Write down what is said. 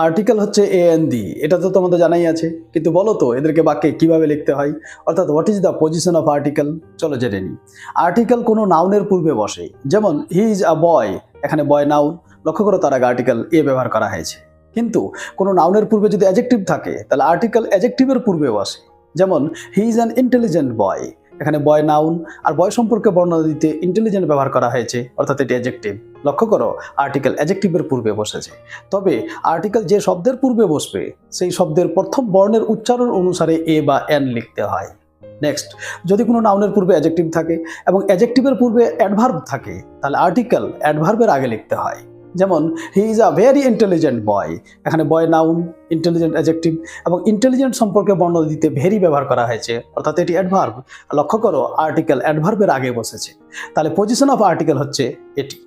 Article হচ্ছে এএনডি, এটা তো তোমাদের জানাই আছে, কিন্তু বলো তো এদেরকে বাক্যে কিভাবে লিখতে হয়, অর্থাৎ what is the position of article. চলো জেনে নিই। আর্টিকেল কোনো নাউনের পূর্বে বসে, যেমন হি ইজ আ বয়, এখানে বয় নাউন, লক্ষ্য করো তার আগে আর্টিকেল এ ব্যবহার করা হয়েছে। কিন্তু কোনো নাউনের পূর্বে যদি অ্যাডজেক্টিভ থাকে তাহলে আর্টিকেল অ্যাডজেক্টিভের পূর্বে বসে, যেমন হি ইজ অ্যান ইন্টেলিজেন্ট বয়, এখানে বয় নাউন, আর বয় সম্পর্কে বর্ণনা দিতে ইন্টেলিজেন্ট ব্যবহার করা হয়েছে, অর্থাৎ এটি অ্যাডজেক্টিভ। লক্ষ্য করো আর্টিকেল অ্যাডজেক্টিভের পূর্বে বসেছে। তবে আর্টিকেল যে শব্দের পূর্বে বসবে সেই শব্দের প্রথম বর্ণের উচ্চারণ অনুসারে এ বা এন লিখতে হয়। নেক্সট, যদি কোনো নাউনের পূর্বে অ্যাডজেক্টিভ থাকে এবং অ্যাডজেক্টিভের পূর্বে অ্যাডভার্ব থাকে তাহলে আর্টিকেল অ্যাডভার্বের আগে লিখতে হয়, যেমন he is a very intelligent বয়, এখানে বয় নাউন, ইন্টেলিজেন্ট অ্যাডজেক্টিভ, এবং ইন্টেলিজেন্ট সম্পর্কে বর্ণনা দিতে ভেরি ব্যবহার করা হয়েছে, অর্থাৎ এটি অ্যাডভার্ব। লক্ষ্য করো আর্টিকেল অ্যাডভার্বের আগে বসেছে। তাহলে পজিশন অফ আর্টিকেল হচ্ছে এটি।